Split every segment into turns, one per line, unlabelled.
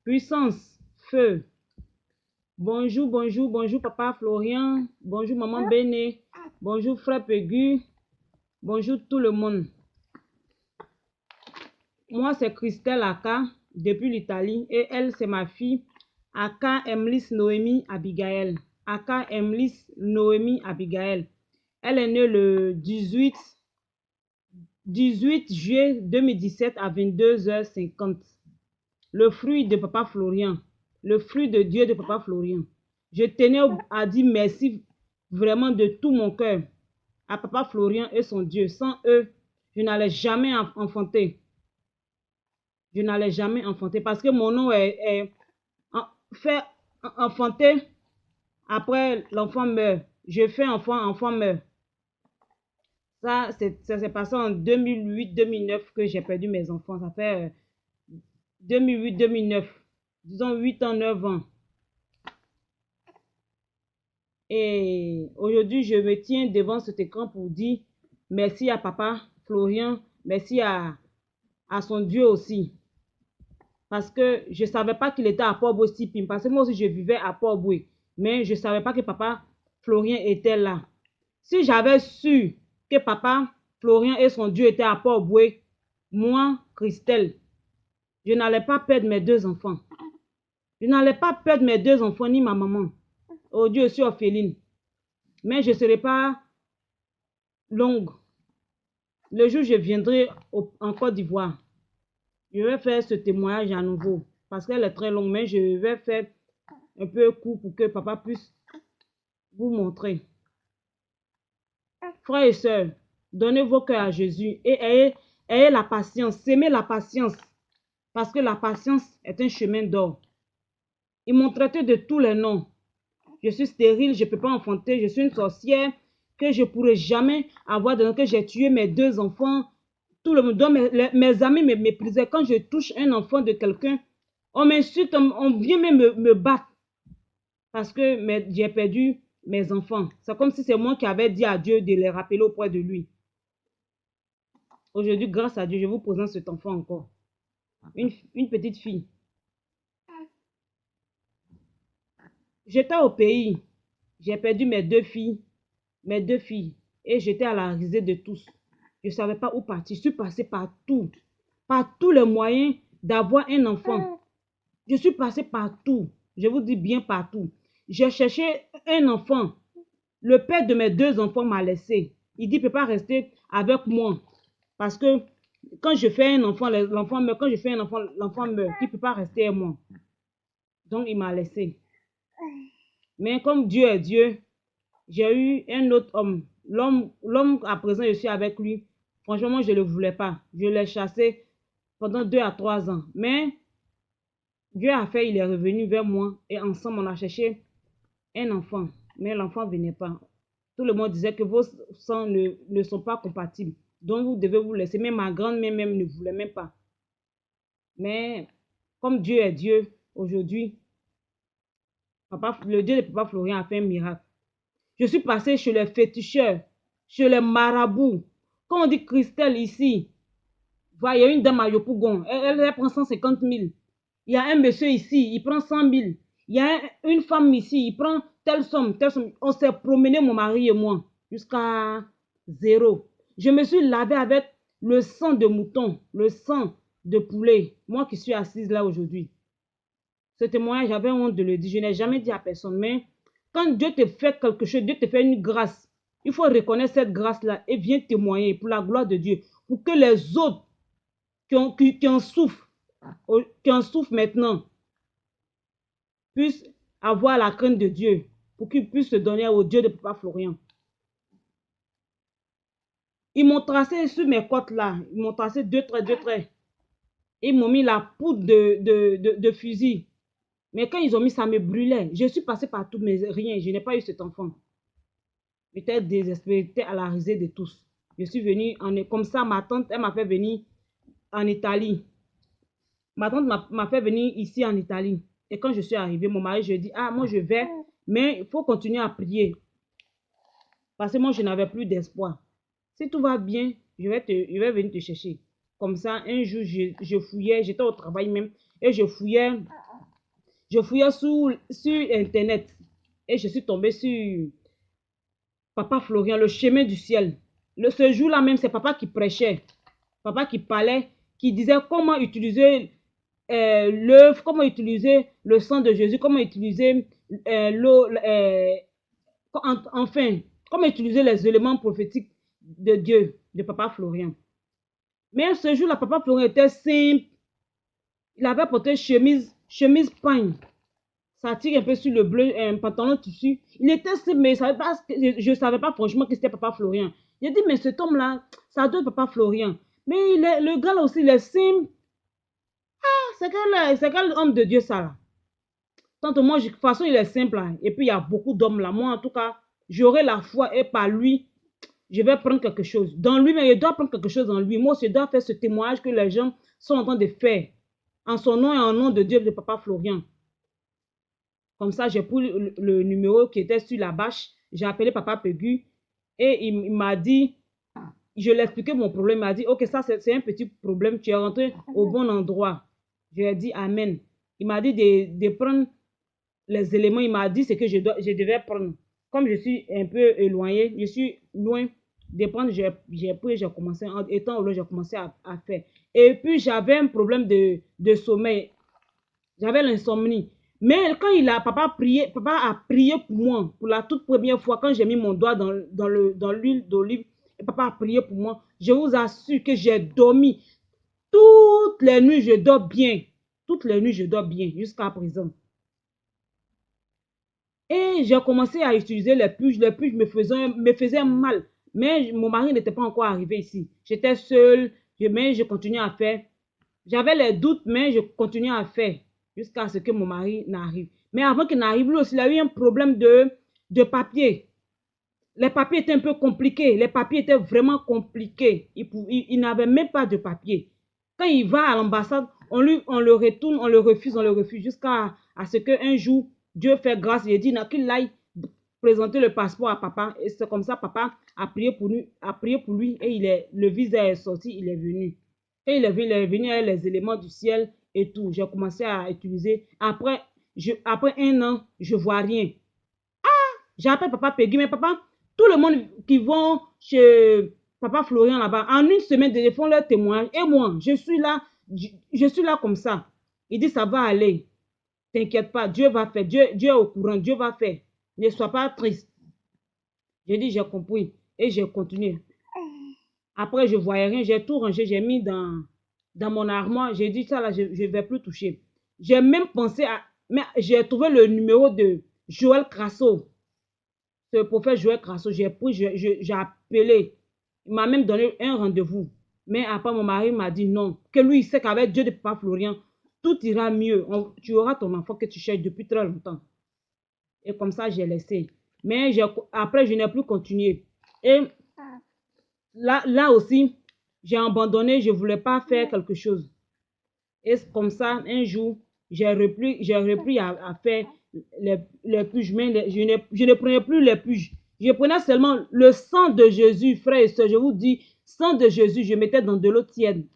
Puissance, feu. Bonjour, bonjour, bonjour papa Florian. Bonjour maman Béné. Bonjour frère Pégu. Bonjour tout le monde. Moi c'est Christelle Aka depuis l'Italie et elle c'est ma fille Aka Emlis Noémie Abigail. Aka Emlis Noémie Abigail. Elle est née le 18 juillet 2017 à 22h50. Le fruit de papa Florian. Le fruit de Dieu de papa Florian. Je tenais à dire merci vraiment de tout mon cœur à papa Florian et son Dieu. Sans eux, je n'allais jamais enfanter. Je n'allais jamais enfanter parce que mon nom est fait enfanter après l'enfant meurt. Je fais enfant meurt. Ça s'est passé en 2008-2009 que j'ai perdu mes enfants. Ça fait 2008-2009. Disons 8 ans, 9 ans. Et aujourd'hui, je me tiens devant cet écran pour dire merci à papa Florian, merci à son Dieu aussi. Parce que je ne savais pas qu'il était à Port-Boué Sipim. Parce que moi aussi, je vivais à Port-Boué. Mais je ne savais pas que papa Florian était là. Si j'avais su que papa Florian et son Dieu étaient à Port-Boué, moi, Christelle, je n'allais pas perdre mes deux enfants. Je n'allais pas perdre mes deux enfants ni ma maman. Oh Dieu, je suis orpheline. Mais je ne serai pas longue. Le jour où je viendrai en Côte d'Ivoire, je vais faire ce témoignage à nouveau. Parce qu'elle est très longue, mais je vais faire un peu court pour que papa puisse vous montrer. Frères et sœurs, donnez vos cœurs à Jésus et ayez la patience. Semez la patience. Parce que la patience est un chemin d'or. Ils m'ont traité de tous les noms. Je suis stérile, je ne peux pas enfanter, je suis une sorcière, que je ne pourrai jamais avoir de nom, que j'ai tué mes deux enfants. Tout le monde, mes amis me méprisaient. Quand je touche un enfant de quelqu'un, on m'insulte, on vient même me battre. Parce que j'ai perdu mes enfants. C'est comme si c'est moi qui avais dit à Dieu de les rappeler auprès de lui. Aujourd'hui, grâce à Dieu, je vous présente cet enfant encore. Une petite fille. J'étais au pays. J'ai perdu mes deux filles. Et j'étais à la risée de tous. Je ne savais pas où partir. Je suis passée par tous les moyens d'avoir un enfant. Je suis passée partout. Je vous dis bien partout. J'ai cherché un enfant. Le père de mes deux enfants m'a laissé. Il dit, il ne peut pas rester avec moi. Parce que quand je fais un enfant, l'enfant meurt. Quand je fais un enfant, l'enfant meurt. Il ne peut pas rester avec moi. Donc, il m'a laissé. Mais comme Dieu est Dieu, j'ai eu un autre homme. L'homme, à présent, je suis avec lui. Franchement, moi, je ne le voulais pas. Je l'ai chassé pendant 2 à 3 ans. Mais Dieu a fait, il est revenu vers moi. Et ensemble, on a cherché un enfant. Mais l'enfant ne venait pas. Tout le monde disait que vos sangs ne sont pas compatibles. Donc, vous devez vous laisser. Même ma grand-mère même ne voulait même pas. Mais comme Dieu est Dieu, aujourd'hui, le Dieu de papa Florian a fait un miracle. Je suis passée chez les féticheurs, chez les marabouts. Quand on dit Christelle ici, il y a une dame à Yopougon, elle prend 150 000. Il y a un monsieur ici, il prend 100 000. Il y a une femme ici, il prend telle somme, telle somme. On s'est promené, mon mari et moi, jusqu'à 0. Je me suis lavé avec le sang de mouton, le sang de poulet. Moi qui suis assise là aujourd'hui. Ce témoignage, j'avais honte de le dire. Je n'ai jamais dit à personne, mais quand Dieu te fait quelque chose, Dieu te fait une grâce, il faut reconnaître cette grâce-là et viens témoigner pour la gloire de Dieu. Pour que les autres qui en souffrent maintenant, puissent avoir la crainte de Dieu. Pour qu'ils puissent se donner au Dieu de papa Florian. Ils m'ont tracé sur mes côtes là. Ils m'ont tracé 2 traits. Ils m'ont mis la poudre de fusil. Mais quand ils ont mis ça, me brûlait. Je suis passée par tout, mais rien. Je n'ai pas eu cet enfant. J'étais désespérée, j'étais à la risée de tous. Je suis venue, comme ça, ma tante, elle m'a fait venir en Italie. Ma tante m'a fait venir ici en Italie. Et quand je suis arrivée, mon mari, je dis, ah, moi je vais, mais il faut continuer à prier. Parce que moi, je n'avais plus d'espoir. Si tout va bien, je vais venir te chercher. Comme ça, un jour, je fouillais, j'étais au travail même, et je fouillais Je fouillais sur Internet et je suis tombée sur Papa Florian, le chemin du ciel. Ce jour-là même, c'est papa qui prêchait, papa qui parlait, qui disait comment utiliser l'œuvre, comment utiliser le sang de Jésus, comment utiliser l'eau, enfin, comment utiliser les éléments prophétiques de Dieu, de papa Florian. Mais ce jour-là, papa Florian était simple. Il avait porté chemise pagne. Ça tire un peu sur le bleu, un pantalon tissu. Il était simple, mais je ne savais pas franchement que c'était papa Florian. J'ai dit, mais cet homme-là, ça doit être papa Florian. Mais le gars là aussi, il est simple. C'est quel homme de Dieu ça là? Tant moi, de toute façon, il est simple là. Et puis, il y a beaucoup d'hommes là. Moi, en tout cas, j'aurai la foi et par lui, je vais prendre quelque chose. Dans lui, mais il doit prendre quelque chose en lui. Moi, je dois faire ce témoignage que les gens sont en train de faire. En son nom et en nom de Dieu, de papa Florian. Comme ça, j'ai pris le numéro qui était sur la bâche. J'ai appelé papa Pégu et il m'a dit, je lui ai expliqué mon problème. Il m'a dit, ok, ça c'est un petit problème. Tu es rentré au bon endroit. Je lui ai dit, amen. Il m'a dit de prendre les éléments. Il m'a dit ce que je devais prendre. Comme je suis un peu éloigné, je suis loin de prendre, j'ai pris, j'ai commencé, en étant au loin, j'ai commencé à faire. Et puis, j'avais un problème de sommeil. J'avais l'insomnie. Mais quand papa a prié pour moi, pour la toute première fois, quand j'ai mis mon doigt dans l'huile d'olive, et papa a prié pour moi, je vous assure que j'ai dormi. Toutes les nuits, je dors bien. Toutes les nuits, je dors bien, jusqu'à présent. Et j'ai commencé à utiliser les puges. Les puges me faisaient mal. Mais mon mari n'était pas encore arrivé ici. J'étais seule, mais je continuais à faire. J'avais les doutes, mais je continuais à faire jusqu'à ce que mon mari n'arrive. Mais avant qu'il n'arrive, lui aussi, il a eu un problème de papier. Les papiers étaient un peu compliqués. Les papiers étaient vraiment compliqués. Il n'avait même pas de papier. Quand il va à l'ambassade, on le retourne, on le refuse jusqu'à ce qu'un jour, Dieu fait grâce. Il dit qu'il aille présenter le passeport à papa. Et c'est comme ça, papa a prié pour lui et le visa est sorti, il est venu. Et il est venu avec les éléments du ciel et tout. J'ai commencé à utiliser. Après un an, je ne vois rien. J'appelle papa Peggy, mais papa, tout le monde qui vont chez papa Florian là-bas, en une semaine, ils font leur témoignage. Et moi, je suis là comme ça. Il dit, ça va aller. T'inquiète pas, Dieu va faire. Dieu est au courant, Dieu va faire. Ne sois pas triste. J'ai dit, j'ai compris. Et j'ai continué. Après, je ne voyais rien. J'ai tout rangé. J'ai mis dans mon armoire. J'ai dit, ça là, je ne vais plus toucher. J'ai même pensé à... Mais j'ai trouvé le numéro de Joël Crasso. Ce prophète Joël Crasso. J'ai appelé. Il m'a même donné un rendez-vous. Mais après, mon mari m'a dit non. Que lui, il sait qu'avec Dieu de papa Florian, tout ira mieux. Tu auras ton enfant que tu cherches depuis très longtemps. Et comme ça, j'ai laissé. Mais après, je n'ai plus continué. Et là aussi, j'ai abandonné. Je ne voulais pas faire quelque chose. Et comme ça, un jour, j'ai repris à faire les puges. Mais je ne prenais plus les puges. Je prenais seulement le sang de Jésus, frère et soeur. Je vous dis, sang de Jésus, je mettais dans de l'eau tiède.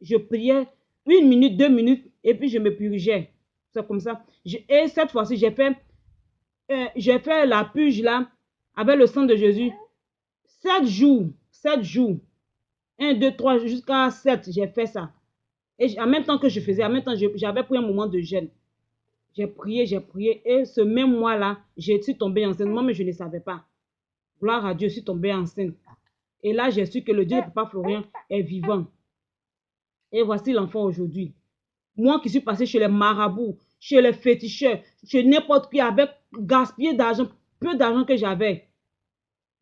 Je priais 1 minute, 2 minutes, et puis je me purgeais. C'est comme ça. Et cette fois-ci, j'ai fait la puge là, avec le sang de Jésus. 7 jours. 7 jours. 1, 2, 3, jusqu'à 7, j'ai fait ça. Et en même temps que je faisais, en même temps, j'avais pris un moment de jeûne. J'ai prié. Et ce même mois-là, je suis tombée enceinte. Moi, mais je ne savais pas. Gloire à Dieu, je suis tombée enceinte. Et là, j'ai su que le Dieu de papa Florian est vivant. Et voici l'enfant aujourd'hui. Moi qui suis passée chez les marabouts, chez les féticheurs, chez n'importe qui, avec gaspillé d'argent, peu d'argent que j'avais.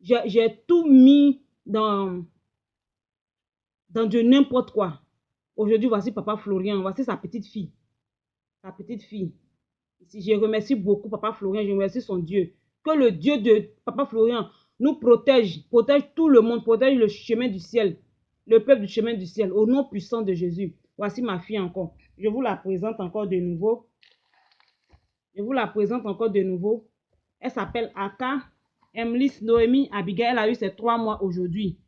J'ai tout mis dans de n'importe quoi. Aujourd'hui, voici papa Florian, voici sa petite fille. Sa petite fille. Je remercie beaucoup papa Florian, je remercie son Dieu. Que le Dieu de papa Florian nous protège tout le monde, protège le chemin du ciel, le peuple du chemin du ciel, au nom puissant de Jésus. Voici ma fille encore. Je vous la présente encore de nouveau. Elle s'appelle Aka Emlys Noémie Abigail. Elle a eu ses 3 mois aujourd'hui.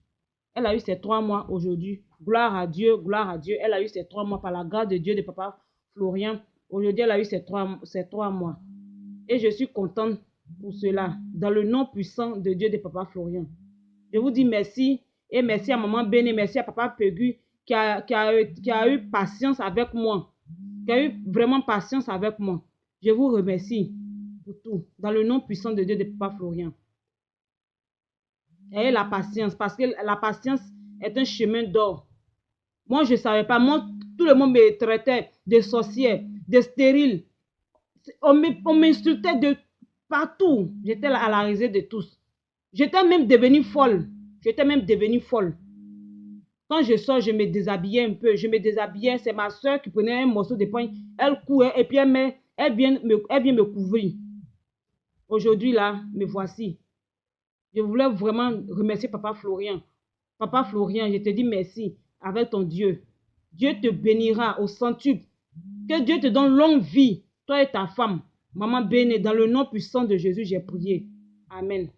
Gloire à Dieu, gloire à Dieu. Elle a eu ses 3 mois par la grâce de Dieu de papa Florian. Aujourd'hui, elle a eu ses 3 mois. Et je suis contente pour cela. Dans le nom puissant de Dieu de Papa Florian. Je vous dis merci. Et merci à Maman Béné. Merci à Papa Pégu qui a eu patience avec moi. Qui a eu vraiment patience avec moi. Je vous remercie pour tout. Dans le nom puissant de Dieu de Papa Florian. Ayez la patience. Parce que la patience est un chemin d'or. Moi, je ne savais pas. Moi, tout le monde me traitait de sorcière, de stérile. On m'insultait de partout. J'étais à la risée de tous. J'étais même devenue folle. Quand je sors, je me déshabillais un peu. Je me déshabillais. C'est ma soeur qui prenait un morceau de pain. Elle couait et puis elle vient me couvrir. Aujourd'hui, là, me voici. Je voulais vraiment remercier Papa Florian. Papa Florian, je te dis merci avec ton Dieu. Dieu te bénira au centuple. Que Dieu te donne longue vie, toi et ta femme. Maman bénie, dans le nom puissant de Jésus, j'ai prié. Amen.